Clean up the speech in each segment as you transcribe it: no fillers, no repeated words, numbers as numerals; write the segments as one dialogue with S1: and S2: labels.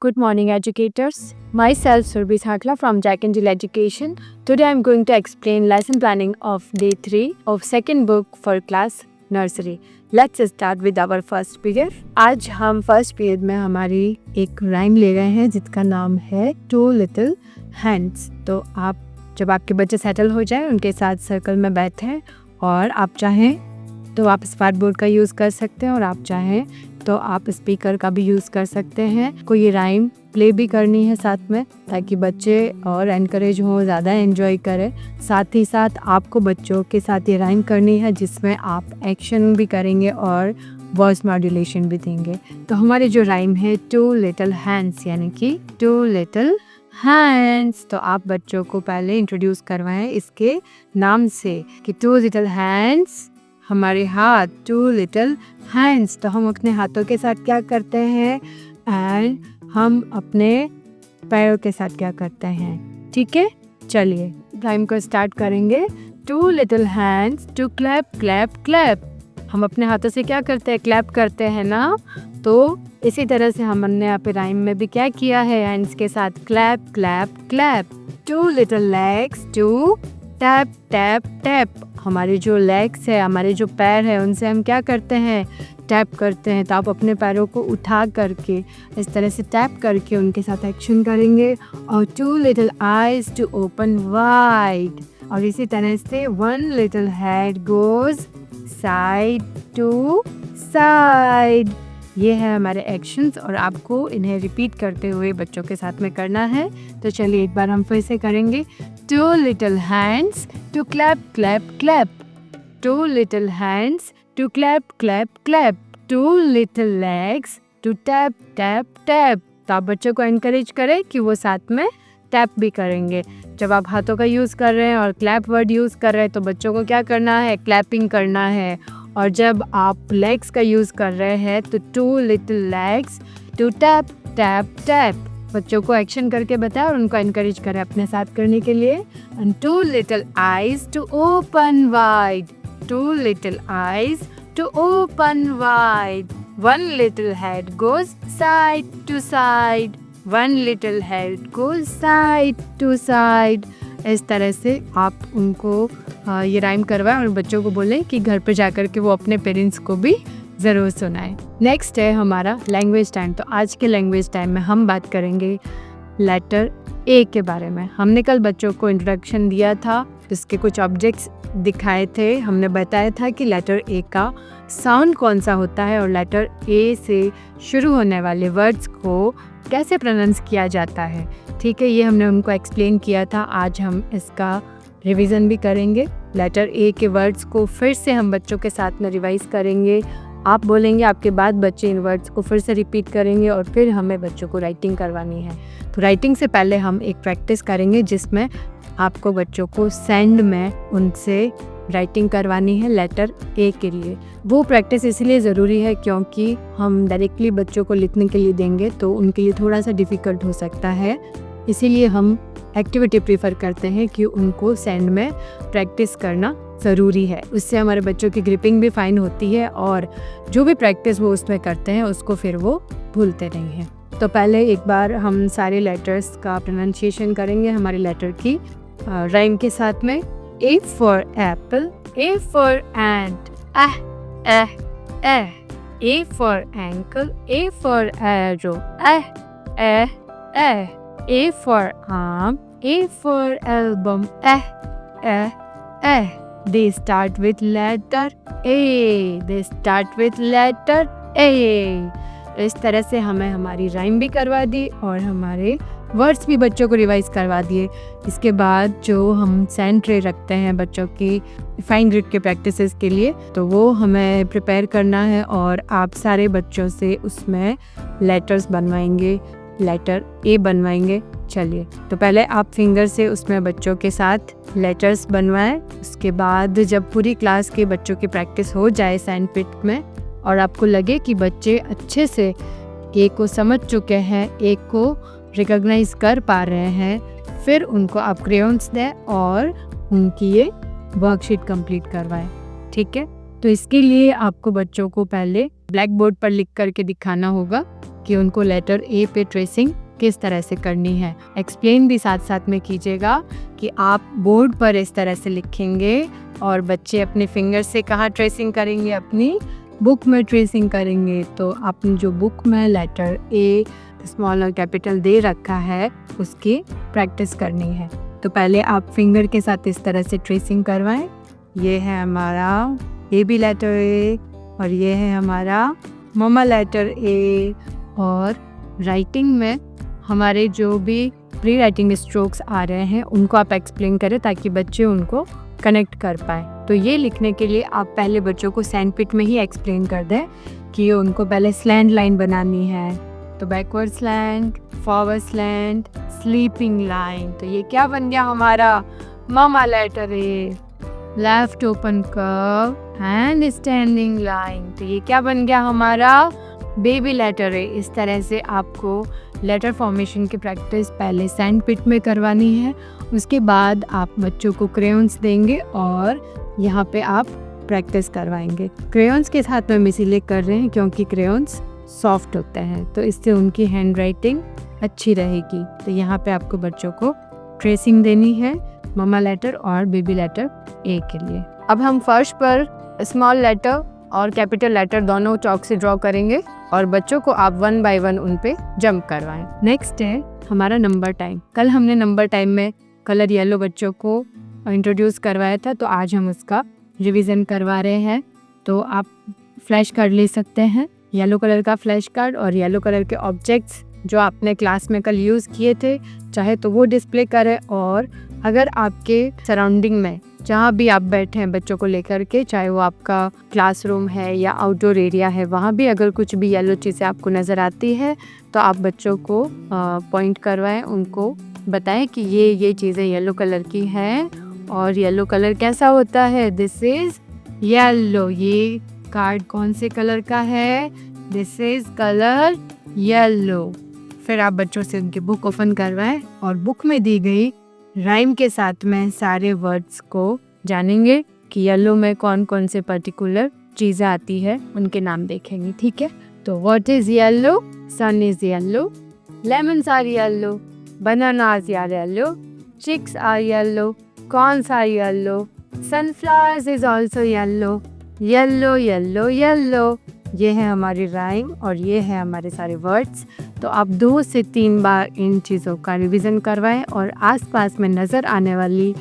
S1: Good morning, educators. Myself, Surbhi Thakla from Jack and Jill Education. Today, I'm going to explain lesson planning of day 3 of second book for class nursery. Let's start with our first period. आज हम first period में हमारी एक rhyme ले रहे हैं जिसका नाम है टू लिटिल हैंड्स। तो आप जब आपके बच्चे सेटल हो जाए उनके साथ सर्कल में बैठें और आप चाहें तो आप स्मार्ट बोर्ड का यूज़ कर सकते हैं और आप चाहें तो आप स्पीकर का भी यूज़ कर सकते हैं। को ये राइम प्ले भी करनी है साथ में ताकि बच्चे और एनकरेज हों, ज़्यादा एंजॉय करें। साथ ही साथ आपको बच्चों के साथ ये राइम करनी है जिसमें आप एक्शन भी करेंगे और वॉइस मॉड्यूलेशन भी देंगे। तो हमारी जो राइम है टू लिटिल हैंड्स यानी कि टू लिटिल हैंड्स। तो आप बच्चों को पहले इंट्रोड्यूस करवाएं इसके नाम से कि टू लिटिल हैंड्स, हमारे हाथ, टू लिटिल हैंड्स। तो हम अपने हाथों के साथ क्या करते हैं एंड हम अपने पैरों के साथ क्या करते हैं। ठीक है, चलिए राइम को स्टार्ट करेंगे। Two little hands to clap clap clap. हम अपने हाथों से क्या करते हैं, क्लैप करते हैं ना। तो इसी तरह से हमने यहाँ पे राइम में भी क्या किया है, हैंड्स के साथ clap clap clap. Two little legs to tap tap tap. हमारे जो लेग्स है, हमारे जो पैर है, उनसे हम क्या करते हैं, टैप करते हैं। तो आप अपने पैरों को उठा करके इस तरह से टैप करके उनके साथ एक्शन करेंगे। और two little eyes to open wide. और इसी तरह से one little head goes side to side. ये है हमारे एक्शंस और आपको इन्हें रिपीट करते हुए बच्चों के साथ में करना है। तो चलिए एक बार हम फिर से करेंगे। Two little hands to clap clap clap. Two little hands to clap clap clap. Two little legs to tap tap tap. तो आप बच्चों को एनकरेज करें कि वो साथ में टैप भी करेंगे। जब आप हाथों का यूज़ कर रहे हैं और क्लैप वर्ड यूज़ कर रहे हैं तो बच्चों को क्या करना है, क्लैपिंग करना है। और जब आप लेग्स का यूज़ कर रहे हैं तो two little legs to tap tap tap. बच्चों को एक्शन करके बताएं और उनको एनकरेज करें अपने साथ करने के लिए। And two little eyes to open wide. Two little eyes to open wide. One little head goes side to side. One little head goes side to side. इस तरह से आप उनको ये राइम करवाएं और बच्चों को बोलें कि घर पर जाकर के वो अपने पेरेंट्स को भी ज़रूर सुनाएं। नेक्स्ट है हमारा लैंग्वेज टाइम। तो आज के लैंग्वेज टाइम में हम बात करेंगे लेटर ए के बारे में। हमने कल बच्चों को इंट्रोडक्शन दिया था, इसके कुछ ऑब्जेक्ट्स दिखाए थे। हमने बताया था कि लेटर ए का साउंड कौन सा होता है और लेटर ए से शुरू होने वाले वर्ड्स को कैसे प्रोनाउंस किया जाता है। ठीक है, ये हमने उनको एक्सप्लेन किया था। आज हम इसका रिवीजन भी करेंगे। लेटर ए के वर्ड्स को फिर से हम बच्चों के साथ में रिवाइज करेंगे। आप बोलेंगे, आपके बाद बच्चे इन वर्ड्स को फिर से रिपीट करेंगे और फिर हमें बच्चों को राइटिंग करवानी है। तो राइटिंग से पहले हम एक प्रैक्टिस करेंगे जिसमें आपको बच्चों को सेंड में उनसे राइटिंग करवानी है लेटर ए के लिए। वो प्रैक्टिस इसलिए ज़रूरी है क्योंकि हम डायरेक्टली बच्चों को लिखने के लिए देंगे तो उनके लिए थोड़ा सा डिफ़िकल्ट हो सकता है। इसीलिए हम एक्टिविटी प्रीफर करते हैं कि उनको सेंड में प्रैक्टिस करना ज़रूरी है। उससे हमारे बच्चों की ग्रिपिंग भी फाइन होती है और जो भी प्रैक्टिस वो उसमें करते हैं उसको फिर वो भूलते नहीं हैं। तो पहले एक बार हम सारे लेटर्स का प्रोनाउंसिएशन करेंगे हमारे लेटर की राइम के साथ में। A for apple, A for ant, A for ankle, A for arrow, A for arm, A for album, They start with letter A. They start with letter A. इस तरह से हमें हमारी राइम भी करवा दी और हमारे वर्ड्स भी बच्चों को रिवाइज करवा दिए। इसके बाद जो हम सेंड ट्रे रखते हैं बच्चों की फाइन ग्रिड के प्रैक्टिसेस के लिए, तो वो हमें प्रिपेयर करना है और आप सारे बच्चों से उसमें लेटर्स बनवाएंगे, लेटर ए बनवाएंगे। चलिए, तो पहले आप फिंगर से उसमें बच्चों के साथ लेटर्स बनवाएं। उसके बाद जब पूरी क्लास के बच्चों की प्रैक्टिस हो जाए सैंड पिट में और आपको लगे कि बच्चे अच्छे से ए को समझ चुके हैं, ए को रिकॉग्नाइज कर पा रहे हैं, फिर उनको आप क्रेयॉन्स दें और उनकी ये वर्कशीट कंप्लीट करवाएं। ठीक है, तो इसके लिए आपको बच्चों को पहले ब्लैक बोर्ड पर लिख करके दिखाना होगा कि उनको लेटर ए पे ट्रेसिंग किस तरह से करनी है। एक्सप्लेन भी साथ साथ में कीजिएगा कि आप बोर्ड पर इस तरह से लिखेंगे और बच्चे अपने फिंगर से कहाँ ट्रेसिंग करेंगे, अपनी बुक में ट्रेसिंग करेंगे। तो आपने जो बुक में लेटर ए स्मॉल और कैपिटल दे रखा है उसकी प्रैक्टिस करनी है। तो पहले आप फिंगर के साथ इस तरह से ट्रेसिंग करवाएं। ये है हमारा ए बी लेटर ए और ये है हमारा ममा लेटर ए। और राइटिंग में हमारे जो भी प्री राइटिंग स्ट्रोक्स आ रहे हैं उनको आप एक्सप्लेन करें ताकि बच्चे उनको कनेक्ट कर पाए। तो ये लिखने के लिए आप पहले बच्चों को सैंडपिट में ही एक्सप्लेन कर दें कि उनको पहले स्लैंट लाइन बनानी है। तो backward slant, forward slant, sleeping line. तो ये क्या बन गया हमारा mama letter A. Left open curve and standing line. तो ये क्या बन गया हमारा बेबी लेटर ए। इस तरह से आपको लेटर फॉर्मेशन की प्रैक्टिस पहले सैंडपिट में करवानी है। उसके बाद आप बच्चों को क्रेयॉन्स देंगे और यहाँ पे आप प्रैक्टिस करवाएंगे। क्रेयॉन्स के साथ में हम इसीलिए कर रहे हैं क्योंकि क्रेयॉन्स सॉफ्ट होते हैं, तो इससे उनकी हैंड राइटिंग अच्छी रहेगी। तो यहाँ पे आपको बच्चों को ट्रेसिंग देनी है ममा लेटर और बेबी लेटर ए के लिए। अब हम फर्श पर स्मॉल लेटर और कैपिटल लेटर दोनों चॉक से ड्रॉ करेंगे और बच्चों को आप 1 बाय 1 उन पे जंप करवाएं। नेक्स्ट है हमारा नंबर टाइम। कल हमने नंबर टाइम में कलर येलो बच्चों को इंट्रोड्यूस करवाया था, तो आज हम उसका रिवीजन करवा रहे हैं। तो आप फ्लैश कार्ड ले सकते हैं, येलो कलर का फ्लैश कार्ड, और येलो कलर के ऑब्जेक्ट्स जो आपने क्लास में कल यूज़ किए थे चाहे तो वो डिस्प्ले करें। और अगर आपके सराउंडिंग में जहाँ भी आप बैठे हैं बच्चों को लेकर के, चाहे वो आपका क्लासरूम है या आउटडोर एरिया है, वहाँ भी अगर कुछ भी येलो चीज़ें आपको नज़र आती है तो आप बच्चों को पॉइंट करवाएं, उनको बताएं कि ये चीज़ें येलो कलर की हैं। और येलो कलर कैसा होता है, दिस इज़ येलो। ये कार्ड कौन से कलर का है, दिस इज़ कलर येलो। फिर आप बच्चों से उनकी बुक ओपन करवाएं और बुक में दी गई राइम के साथ में सारे वर्ड्स को जानेंगे कि येलो में कौन कौन से पर्टिकुलर चीज़ें आती है, उनके नाम देखेंगे। ठीक है, तो what is yellow, sun is yellow, lemons are yellow, bananas are yellow, chicks are yellow, corns are yellow, sunflowers is also yellow, yellow yellow yellow. ये है हमारी राइम और ये है हमारे सारे वर्ड्स। तो आप 2 से 3 बार इन चीज़ों का रिवीजन करवाएं और आसपास में नज़र आने वाली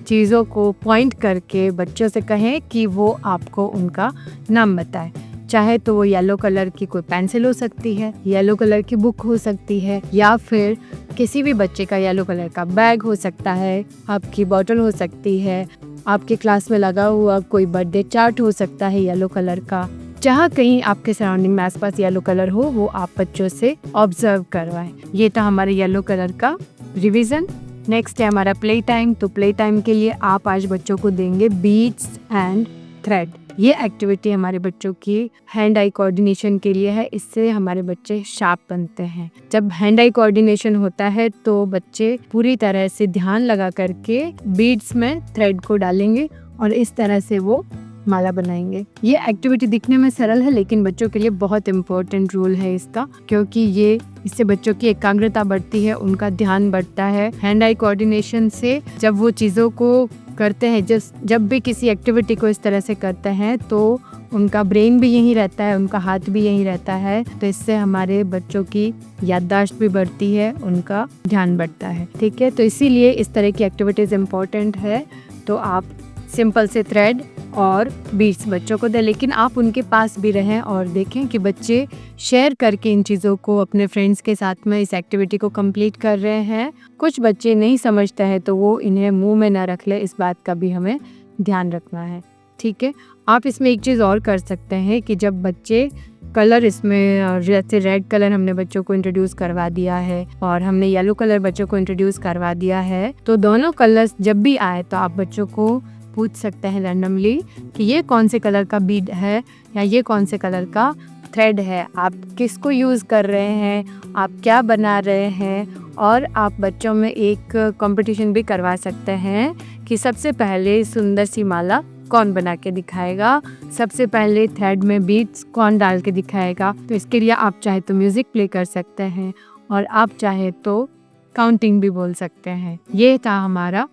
S1: चीज़ों को पॉइंट करके बच्चों से कहें कि वो आपको उनका नाम बताएं। चाहे तो वो येलो कलर की कोई पेंसिल हो सकती है, येलो कलर की बुक हो सकती है, या फिर किसी भी बच्चे का येलो कलर का बैग हो सकता है, आपकी बॉटल हो सकती है, आपके क्लास में लगा हुआ कोई बर्थडे चार्ट हो सकता है येलो कलर का। जहाँ कहीं आपके सराउंडिंग में आसपास येलो कलर हो वो आप बच्चों से ऑब्जर्व करवाएं। ये था हमारे येलो कलर का रिवीजन। नेक्स्ट है हमारा प्ले टाइम। तो प्ले टाइम के लिए आप आज बच्चों को देंगे बीड्स एंड थ्रेड। ये एक्टिविटी हमारे बच्चों की हैंड आई कोऑर्डिनेशन के लिए है, इससे हमारे बच्चे शार्प बनते हैं। जब हैंड आई कोऑर्डिनेशन होता है तो बच्चे पूरी तरह से ध्यान लगा करके बीड्स में थ्रेड को डालेंगे और इस तरह से वो माला बनाएंगे। ये एक्टिविटी दिखने में सरल है लेकिन बच्चों के लिए बहुत इम्पोर्टेंट रोल है इसका, क्योंकि इससे बच्चों की एकाग्रता बढ़ती है, उनका ध्यान बढ़ता है। हैंड आई कोऑर्डिनेशन से जब वो चीज़ों को करते हैं, जब भी किसी एक्टिविटी को इस तरह से करते हैं तो उनका ब्रेन भी यहीं रहता है, उनका हाथ भी यहीं रहता है। तो इससे हमारे बच्चों की याददाश्त भी बढ़ती है, उनका ध्यान बढ़ता है। ठीक है, तो इसीलिए इस तरह की एक्टिविटीज़ इम्पोर्टेंट है। तो आप सिंपल से थ्रेड और बीड्स बच्चों को दें, लेकिन आप उनके पास भी रहें और देखें कि बच्चे शेयर करके इन चीज़ों को अपने फ्रेंड्स के साथ में इस एक्टिविटी को कंप्लीट कर रहे हैं। कुछ बच्चे नहीं समझते हैं तो वो इन्हें मुंह में ना रख ले, इस बात का भी हमें ध्यान रखना है। ठीक है, आप इसमें एक चीज़ और कर सकते हैं कि जब बच्चे कलर, इसमें जैसे रेड कलर हमने बच्चों को इंट्रोड्यूस करवा दिया है और हमने येलो कलर बच्चों को इंट्रोड्यूस करवा दिया है, तो दोनों कलर्स जब भी आए तो आप बच्चों को पूछ सकते हैं रैंडमली कि ये कौन से कलर का बीड है या ये कौन से कलर का थ्रेड है, आप किसको यूज़ कर रहे हैं, आप क्या बना रहे हैं। और आप बच्चों में एक कंपटीशन भी करवा सकते हैं कि सबसे पहले सुंदर सी माला कौन बना के दिखाएगा, सबसे पहले थ्रेड में बीट्स कौन डाल के दिखाएगा। तो इसके लिए आप चाहे तो म्यूज़िक प्ले कर सकते हैं और आप चाहे तो काउंटिंग भी बोल सकते हैं। ये था हमारा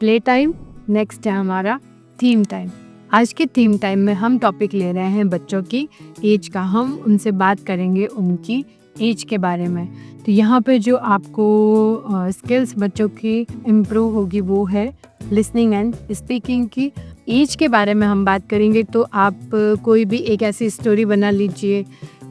S1: प्ले टाइम। नेक्स्ट है हमारा थीम टाइम। आज के थीम टाइम में हम टॉपिक ले रहे हैं बच्चों की एज का। हम उनसे बात करेंगे उनकी एज के बारे में। तो यहाँ पे जो आपको स्किल्स बच्चों की इम्प्रूव होगी वो है लिसनिंग एंड स्पीकिंग की। एज के बारे में हम बात करेंगे तो आप कोई भी एक ऐसी स्टोरी बना लीजिए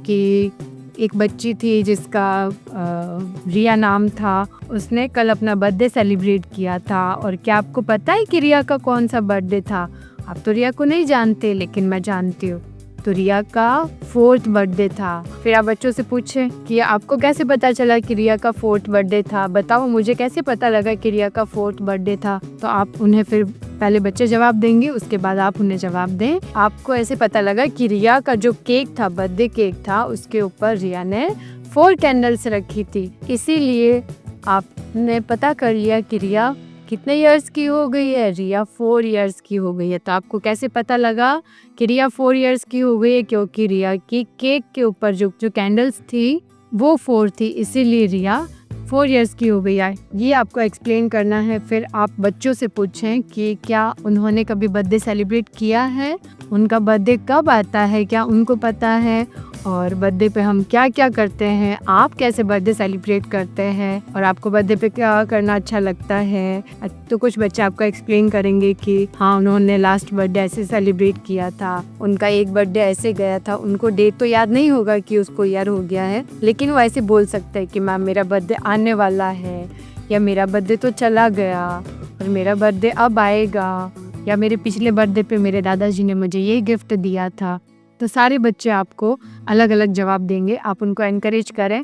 S1: कि एक बच्ची थी जिसका रिया नाम था, उसने कल अपना बर्थडे सेलिब्रेट किया था। और क्या आपको पता है कि रिया का कौन सा बर्थडे था? आप तो रिया को नहीं जानते, लेकिन मैं जानती हूँ। तो रिया का 4th बर्थडे था। फिर आप बच्चों से पूछें कि आपको कैसे पता चला कि रिया का 4th बर्थडे था, बताओ मुझे कैसे पता लगा कि रिया का 4th बर्थडे था। तो आप उन्हें फिर पहले बच्चे जवाब देंगे, उसके बाद आप उन्हें जवाब दें। आपको ऐसे पता लगा कि रिया का जो केक था, बर्थडे केक था, उसके ऊपर रिया ने 4 कैंडल्स रखी थी। इसीलिए आपने पता कर लिया कि रिया कितने इयर्स की हो गई है। रिया 4 इयर्स की हो गई है। तो आपको कैसे पता लगा कि रिया 4 इयर्स की हो गई है? क्योंकि रिया की केक के ऊपर जो कैंडल्स थी वो 4 थी, इसीलिए रिया 4 इयर्स की हो गई है। ये आपको एक्सप्लेन करना है। फिर आप बच्चों से पूछें कि क्या उन्होंने कभी बर्थडे सेलिब्रेट किया है, उनका बर्थडे कब आता है, क्या उनको पता है, और बर्थडे पे हम क्या क्या करते हैं, आप कैसे बर्थडे सेलिब्रेट करते हैं, और आपको बर्थडे पे क्या करना अच्छा लगता है। तो कुछ बच्चे आपको एक्सप्लेन करेंगे कि हाँ उन्होंने लास्ट बर्थडे ऐसे सेलिब्रेट किया था, उनका एक बर्थडे ऐसे गया था। उनको डेट तो याद नहीं होगा कि उसको ईयर हो गया है, लेकिन वो ऐसे बोल सकते हैं कि मैम मेरा बर्थडे आने वाला है, या मेरा बर्थडे तो चला गया और मेरा बर्थडे अब आएगा, या मेरे पिछले बर्थडे पे मेरे दादाजी ने मुझे ये गिफ्ट दिया था। तो सारे बच्चे आपको अलग अलग जवाब देंगे। आप उनको एनकरेज करें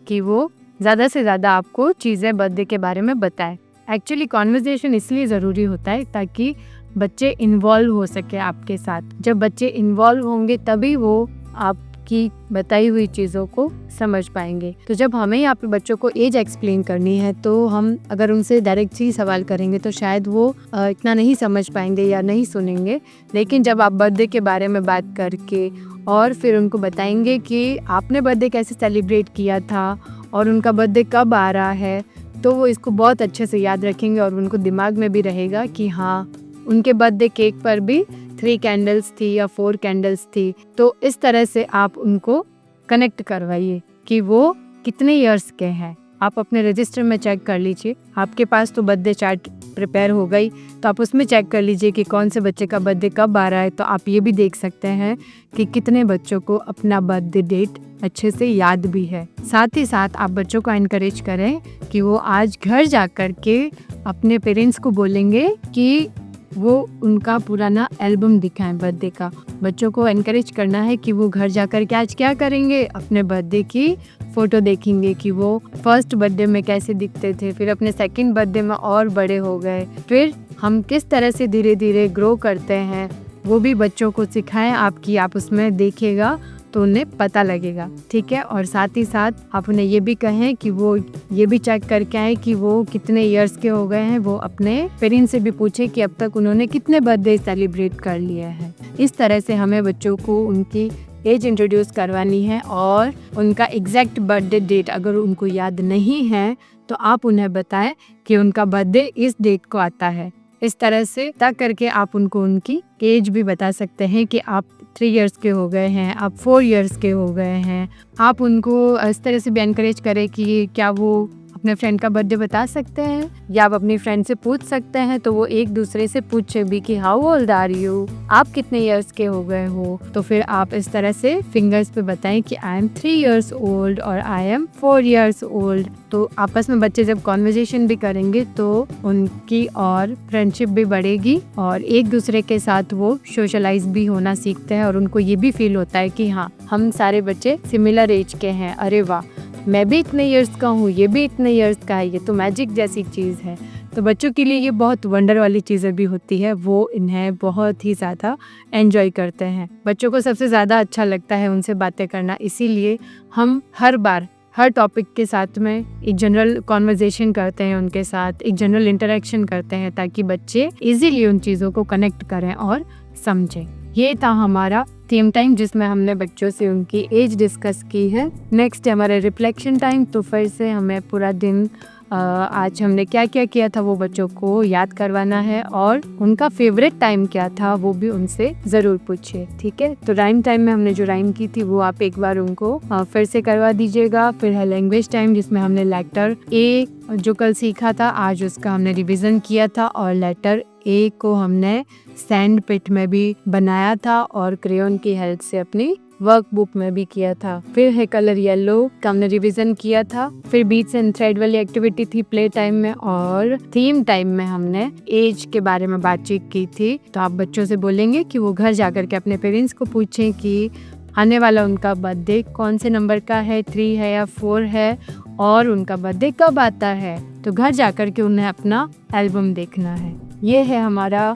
S1: कि वो ज़्यादा से ज़्यादा आपको चीज़ें बर्थडे के बारे में बताएं। एक्चुअली कॉन्वर्सेशन इसलिए ज़रूरी होता है ताकि बच्चे इन्वॉल्व हो सके आपके साथ। जब बच्चे इन्वॉल्व होंगे तभी वो आपकी बताई हुई चीज़ों को समझ पाएंगे। तो जब हमें यहाँ पे बच्चों को एज एक्सप्लेन करनी है तो हम अगर उनसे डायरेक्ट ही सवाल करेंगे तो शायद वो इतना नहीं समझ पाएंगे या नहीं सुनेंगे। लेकिन जब आप बर्थडे के बारे में बात करके और फिर उनको बताएंगे कि आपने बर्थडे कैसे सेलिब्रेट किया था और उनका बर्थडे कब आ रहा है, तो वो इसको बहुत अच्छे से याद रखेंगे और उनको दिमाग में भी रहेगा कि हाँ उनके बर्थडे केक पर भी 3 कैंडल्स थी या 4 कैंडल्स थी। तो इस तरह से आप उनको कनेक्ट करवाइए कि वो कितने इयर्स के हैं। आप अपने रजिस्टर में चेक कर लीजिए। आपके पास तो बर्थडे चार्ट प्रिपेयर हो गई, तो आप उसमें चेक कर लीजिए कि कौन से बच्चे का बर्थडे कब आ रहा है। तो आप ये भी देख सकते हैं कि कितने बच्चों को अपना बर्थडे डेट अच्छे से याद भी है। साथ ही साथ आप बच्चों को एनकरेज करें कि वो आज घर जा कर के अपने पेरेंट्स को बोलेंगे कि वो उनका पुराना एल्बम दिखाएं बर्थडे का। बच्चों को एनकरेज करना है कि वो घर जाकर के आज क्या करेंगे, अपने बर्थडे की फ़ोटो देखेंगे कि वो फर्स्ट बर्थडे में कैसे दिखते थे, फिर अपने सेकंड बर्थडे में और बड़े हो गए, फिर हम किस तरह से धीरे धीरे ग्रो करते हैं वो भी बच्चों को सिखाएं आप उसमें देखिएगा तो उन्हें पता लगेगा। ठीक है। और साथ ही साथ आप उन्हें ये भी कहें कि वो ये भी चेक करके आए कि वो कितने इयर्स के हो गए हैं। वो अपने पेरेंट्स से भी पूछे कि अब तक उन्होंने कितने बर्थडे सेलिब्रेट कर लिए हैं। इस तरह से हमें बच्चों को उनकी एज इंट्रोड्यूस करवानी है और उनका एग्जैक्ट बर्थडे डेट अगर उनको याद नहीं है तो आप उन्हें बताएं कि उनका बर्थडे इस डेट को आता है। इस तरह से तय करके आप उनको उनकी एज भी बता सकते हैं कि आप 3 इयर्स के हो गए हैं, आप 4 इयर्स के हो गए हैं। आप उनको इस तरह से भी एनकरेज करें कि क्या वो अपने फ्रेंड का बर्थडे बता सकते हैं, या आप अपनी फ्रेंड से पूछ सकते हैं। तो वो एक दूसरे से पूछे भी कि हाउ ओल्ड आर यू, आप कितने इयर्स के हो गए हो। तो फिर आप इस तरह से फिंगर्स पे बताएं कि आई एम 3 इयर्स ओल्ड और आई एम 4 इयर्स ओल्ड। तो आपस में बच्चे जब कॉन्वर्जेशन भी करेंगे तो उनकी और फ्रेंडशिप भी बढ़ेगी और एक दूसरे के साथ वो सोशलाइज भी होना सीखते हैं और उनको ये भी फील होता है कि हाँ हम सारे बच्चे सिमिलर एज के हैं। अरे वाह, मैं भी इतने इयर्स का हूँ, ये भी इतने इयर्स का है, ये तो मैजिक जैसी चीज़ है। तो बच्चों के लिए ये बहुत वंडर वाली चीज़ें भी होती है, वो इन्हें बहुत ही ज़्यादा एंजॉय करते हैं। बच्चों को सबसे ज़्यादा अच्छा लगता है उनसे बातें करना, इसीलिए हम हर बार हर टॉपिक के साथ में एक जनरल कॉन्वर्जेशन करते हैं, उनके साथ एक जनरल इंटरेक्शन करते हैं ताकि बच्चे इजीली उन चीज़ों को कनेक्ट करें और समझें। ये था हमारा थीम टाइम जिसमें हमने बच्चों से उनकी एज डिस्कस की है। नेक्स्ट है हमारा रिफ्लेक्शन टाइम। तो फिर से हमें पूरा दिन आज हमने क्या क्या किया था वो बच्चों को याद करवाना है, और उनका फेवरेट टाइम क्या था वो भी उनसे ज़रूर पूछिए, ठीक है। तो राइम टाइम में हमने जो राइम की थी वो आप एक बार उनको फिर से करवा दीजिएगा। फिर है लैंग्वेज टाइम जिसमें हमने लेटर ए जो कल सीखा था आज उसका हमने रिवीजन किया था, और लेटर ए को हमने सैंड पिट में भी बनाया था और क्रेयॉन की हेल्प से अपनी वर्कबुक में भी किया था। फिर है कलर येलो का हमने रिवीजन किया था। फिर बीट्स एंड थ्रेड वाली एक्टिविटी थी प्ले टाइम में, और थीम टाइम में हमने एज के बारे में बातचीत की थी। तो आप बच्चों से बोलेंगे कि वो घर जाकर के अपने पेरेंट्स को पूछें कि आने वाला उनका बर्थडे कौन से नंबर का है, 3 है या 4 है, और उनका बर्थडे कब आता है। तो घर जाकर के उन्हें अपना एल्बम देखना है। ये है हमारा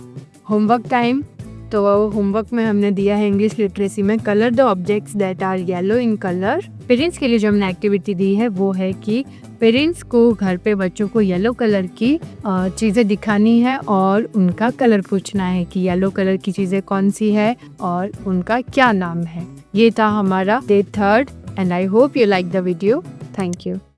S1: होमवर्क टाइम। तो होमवर्क में हमने दिया है इंग्लिश लिटरेसी में colour the objects that are yellow in colour. Parents के लिए जो हमने एक्टिविटी दी है वो है कि पेरेंट्स को घर पे बच्चों को येलो कलर की चीज़ें दिखानी है और उनका कलर पूछना है कि येलो कलर की चीज़ें कौन सी है और उनका क्या नाम है। ये था हमारा day 3 and I hope you like the video. Thank you.